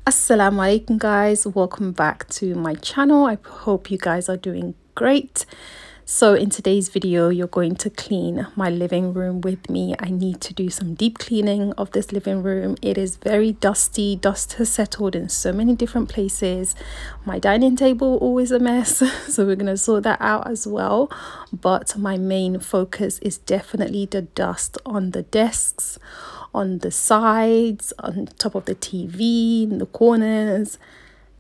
Assalamu alaikum guys, welcome back to my channel. I hope you guys are doing great. So in today's video you're going to clean my living room with me. I need to do some deep cleaning of this living room. It is very dusty. Dust has settled in so many different places. My dining table always a mess, so we're going to sort that out as well. But my main focus is definitely the dust on the desks, on the sides, on top of the TV, in the corners.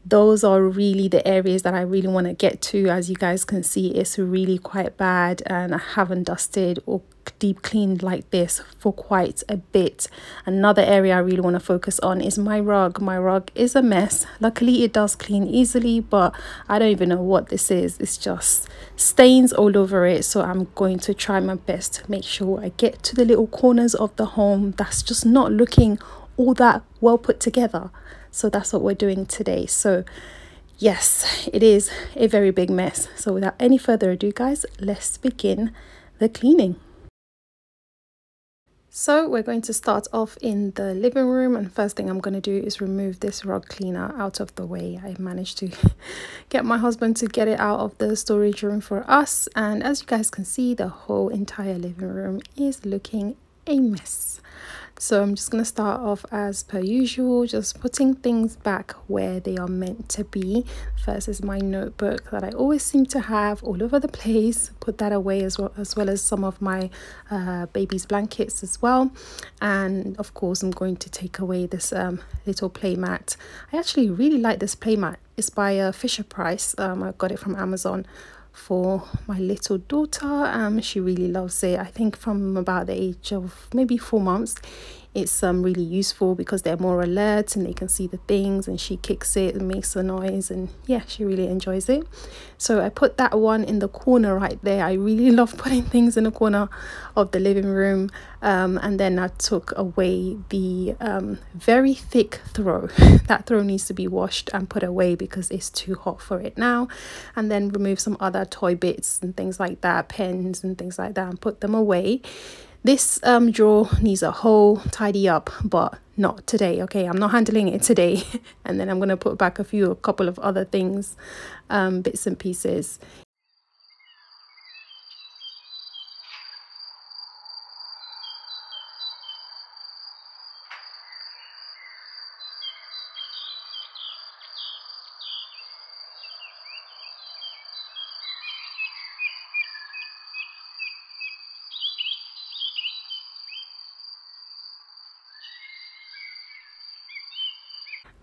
Those are really the areas that I really want to get to. As you guys can see, it's really quite bad and I haven't dusted or deep cleaned like this for quite a bit. Another area I really want to focus on is my rug. My rug is a mess. Luckily it does clean easily, but I don't even know what this is. It's just stains all over it. So I'm going to try my best to make sure I get to the little corners of the home that's just not looking all that well put together. So that's what we're doing today. So yes, it is a very big mess. So without any further ado guys, let's begin the cleaning. So we're going to start off in the living room, and first thing I'm going to do is remove this rug cleaner out of the way. I managed to get my husband to get it out of the storage room for us, and as you guys can see, the whole entire living room is looking a mess. So I'm just going to start off as per usual, just putting things back where they are meant to be. First is my notebook that I always seem to have all over the place. Put that away as well as some of my baby's blankets as well. And of course I'm going to take away this little play mat. I actually really like this play mat. It's by Fisher Price. I got it from Amazon for my little daughter. She really loves it. I think from about the age of maybe 4 months. It's really useful because they're more alert and they can see the things, and she kicks it and makes a noise, and yeah, she really enjoys it. So I put that one in the corner right there. I really love putting things in the corner of the living room. And then I took away the very thick throw. That throw needs to be washed and put away because it's too hot for it now. And then remove some other toy bits and things like that, pens and things like that, and put them away. This drawer needs a whole tidy up, but not today. Okay, I'm not handling it today. And then I'm going to put back a couple of other things, bits and pieces.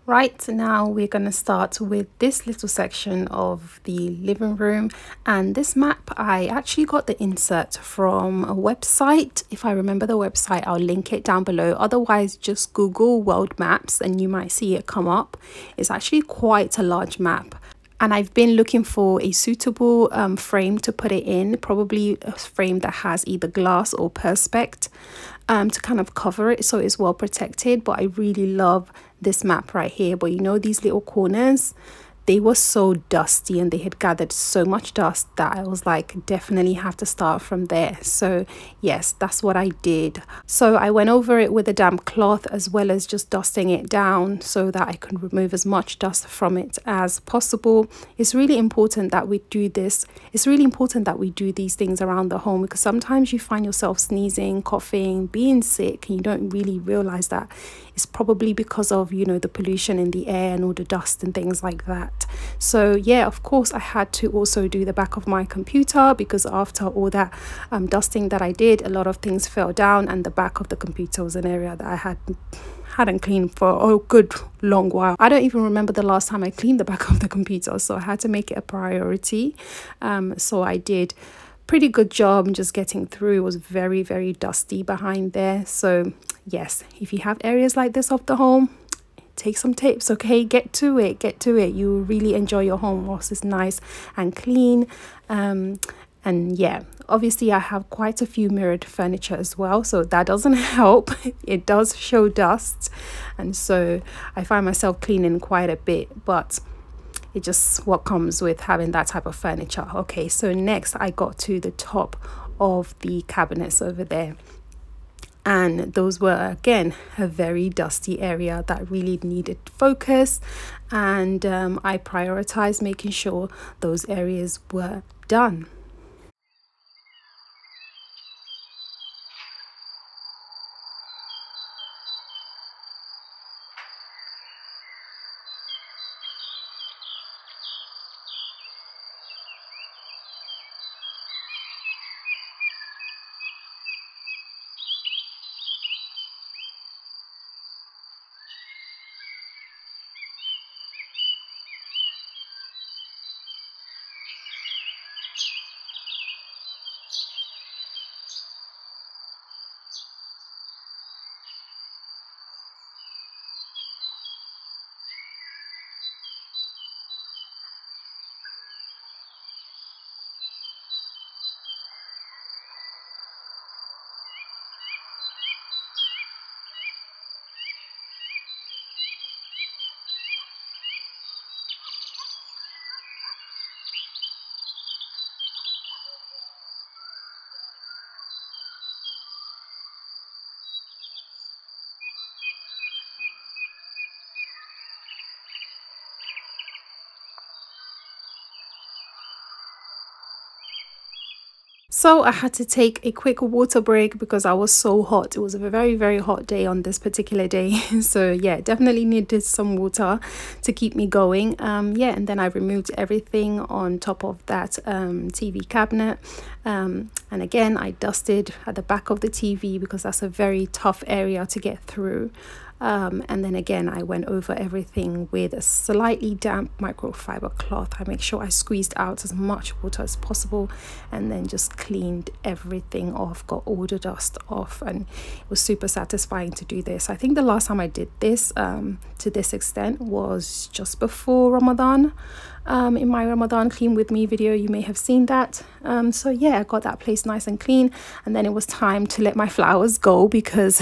Right, now we're going to start with this little section of the living room, and this map I actually got the insert from a website. If I remember the website, I'll link it down below. Otherwise just Google world maps and you might see it come up. It's actually quite a large map. And I've been looking for a suitable frame to put it in, probably a frame that has either glass or perspex to kind of cover it so it's well protected. But I really love this map right here. But you know, these little corners, they were so dusty and they had gathered so much dust that I was like, definitely have to start from there. So yes, that's what I did. So I went over it with a damp cloth as well as just dusting it down so that I could remove as much dust from it as possible. It's really important that we do this. It's really important that we do these things around the home, because sometimes you find yourself sneezing, coughing, being sick, and you don't really realize that it's probably because of, you know, the pollution in the air and all the dust and things like that. So yeah, of course I had to also do the back of my computer, because after all that dusting that I did, a lot of things fell down, and the back of the computer was an area that I hadn't cleaned for a good long while. I don't even remember the last time I cleaned the back of the computer, so I had to make it a priority. So I did pretty good job just getting through. It was very, very dusty behind there. So yes, if you have areas like this of the home, take some tips, okay? Get to it. You will really enjoy your home whilst it's nice and clean. And yeah, obviously I have quite a few mirrored furniture as well, so that doesn't help. It does show dust, and so I find myself cleaning quite a bit, but it's just what comes with having that type of furniture. Okay, so next I got to the top of the cabinets over there, and those were again a very dusty area that really needed focus, and I prioritized making sure those areas were done. So I had to take a quick water break because I was so hot. It was a very, very hot day on this particular day. So yeah, definitely needed some water to keep me going. Yeah, and then I removed everything on top of that TV cabinet. And again, I dusted at the back of the TV because that's a very tough area to get through. And then again, I went over everything with a slightly damp microfiber cloth. I make sure I squeezed out as much water as possible and then just cleaned everything off, got all the dust off, and it was super satisfying to do this. I think the last time I did this to this extent was just before Ramadan. In my Ramadan clean with me video, you may have seen that. So yeah, I got that place nice and clean, and then it was time to let my flowers go because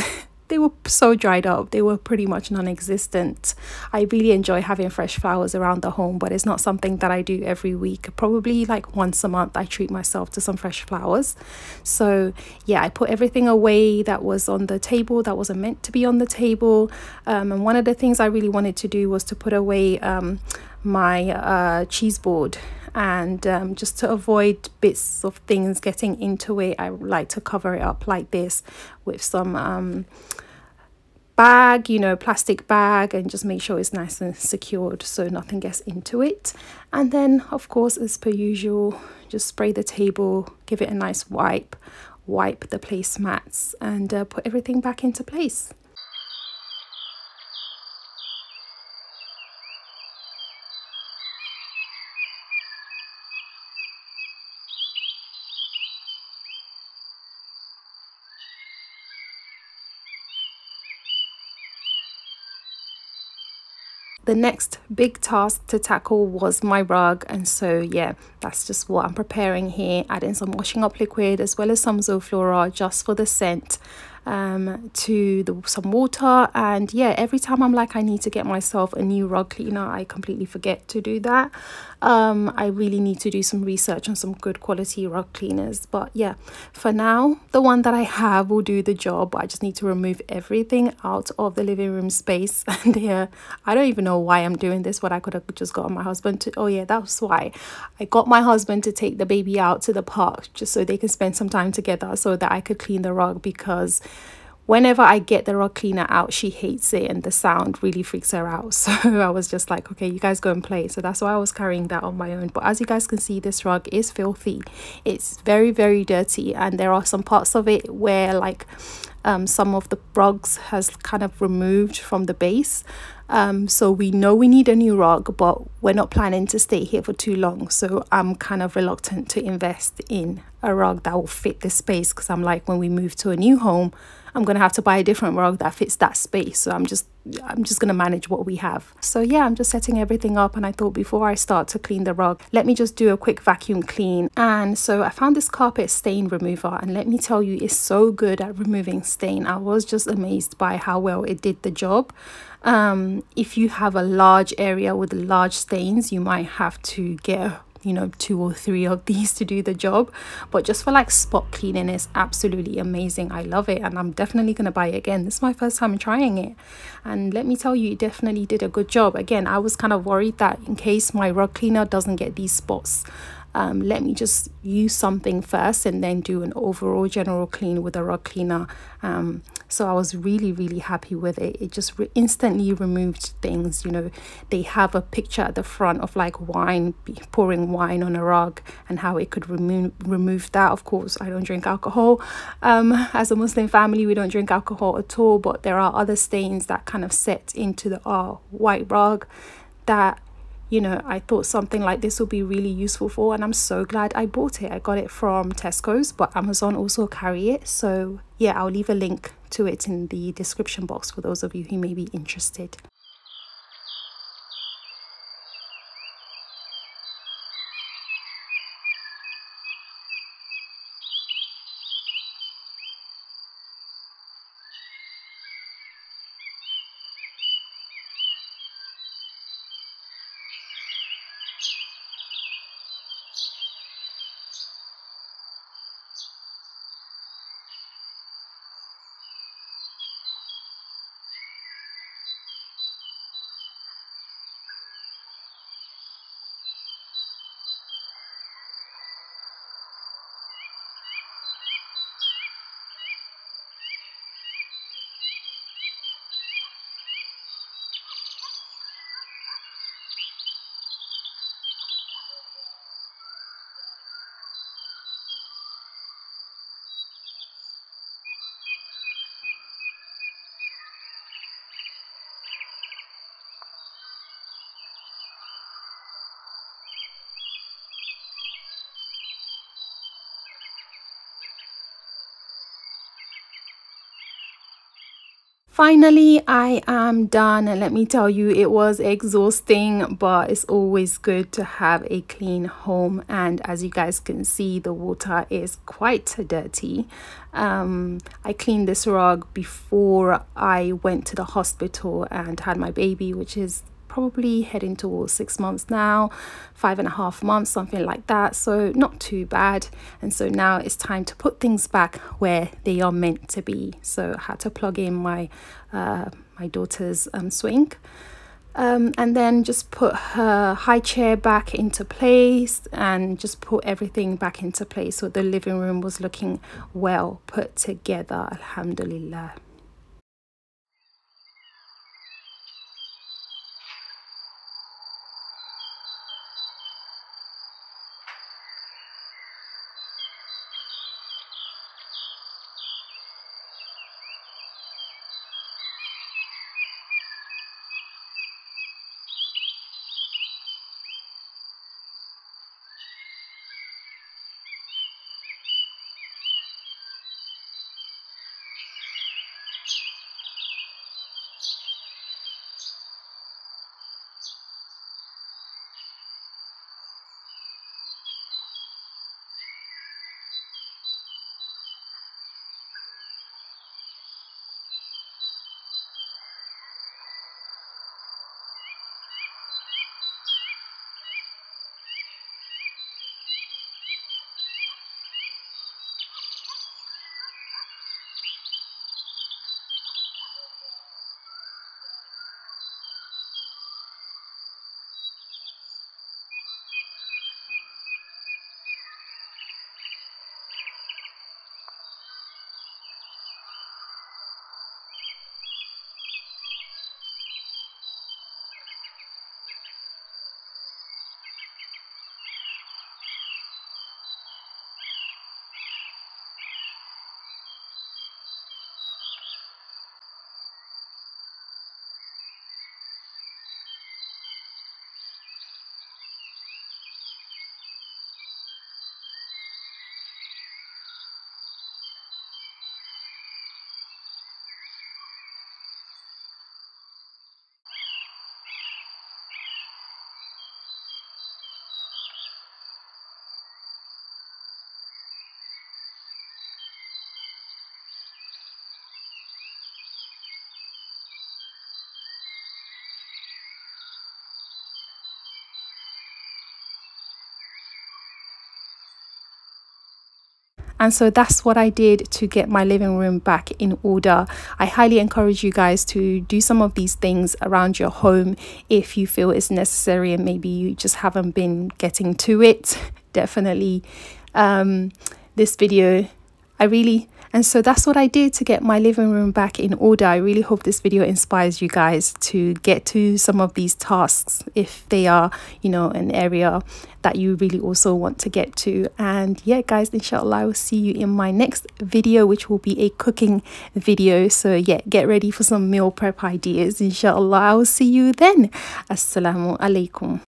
they were so dried up. They were pretty much non-existent. I really enjoy having fresh flowers around the home, but it's not something that I do every week. Probably like once a month I treat myself to some fresh flowers. So yeah, I put everything away that was on the table that wasn't meant to be on the table. And one of the things I really wanted to do was to put away my cheese board, and just to avoid bits of things getting into it, I like to cover it up like this with some bag, you know, plastic bag, and just make sure it's nice and secured so nothing gets into it. And then of course, as per usual, just spray the table, give it a nice wipe the placemats, and put everything back into place. The next big task to tackle was my rug, and so yeah, that's just what I'm preparing here, adding some washing up liquid as well as some Zoflora just for the scent, to some water. And yeah, every time I'm like I need to get myself a new rug cleaner, I completely forget to do that. I really need to do some research on some good quality rug cleaners, but yeah, for now the one that I have will do the job. I just need to remove everything out of the living room space. And yeah, I don't even know why I'm doing this, what I could have just gotten my husband to, oh yeah, that's why I got my husband to take the baby out to the park just so they can spend some time together so that I could clean the rug, because whenever I get the rug cleaner out, she hates it and the sound really freaks her out. So I was just like, okay, you guys go and play. So that's why I was carrying that on my own. But as you guys can see, this rug is filthy. It's very, very dirty, and there are some parts of it where like some of the rugs has kind of removed from the base. So we know we need a new rug, but we're not planning to stay here for too long. So I'm kind of reluctant to invest in a rug that will fit this space, because I'm like, when we move to a new home, I'm gonna have to buy a different rug that fits that space. So I'm just gonna manage what we have. So yeah, I'm just setting everything up, and I thought before I start to clean the rug, let me just do a quick vacuum clean. And so I found this carpet stain remover, and let me tell you, it's so good at removing stain. I was just amazed by how well it did the job. If you have a large area with large stains, you might have to get you know, 2 or 3 of these to do the job, but just for like spot cleaning, it's absolutely amazing. I love it, and I'm definitely going to buy it again. This is my first time trying it, and let me tell you, it definitely did a good job. Again, I was kind of worried that in case my rug cleaner doesn't get these spots, let me just use something first and then do an overall general clean with a rug cleaner. So I was really happy with it. It just instantly removed things. You know, they have a picture at the front of like wine, pouring wine on a rug, and how it could remove that. Of course, I don't drink alcohol. As a Muslim family, we don't drink alcohol at all, but there are other stains that kind of set into the white rug that, you know, I thought something like this would be really useful for, and I'm so glad I bought it. I got it from Tesco's, but Amazon also carry it. So yeah, I'll leave a link to it in the description box for those of you who may be interested. Finally, I am done, and let me tell you, it was exhausting, but it's always good to have a clean home. And as you guys can see, the water is quite dirty. I cleaned this rug before I went to the hospital and had my baby, which is probably heading towards 6 months now, 5.5 months, something like that. So not too bad. And so now it's time to put things back where they are meant to be. So I had to plug in my daughter's swing, and then just put her high chair back into place, and just put everything back into place. So the living room was looking well put together, alhamdulillah. And so that's what I did to get my living room back in order. I highly encourage you guys to do some of these things around your home if you feel it's necessary and maybe you just haven't been getting to it. Definitely this video, and so that's what I did to get my living room back in order. I really hope this video inspires you guys to get to some of these tasks if they are, you know, an area that you really also want to get to. And yeah, guys, inshallah, I will see you in my next video, which will be a cooking video. So yeah, get ready for some meal prep ideas. Inshallah, I will see you then. Assalamu alaikum.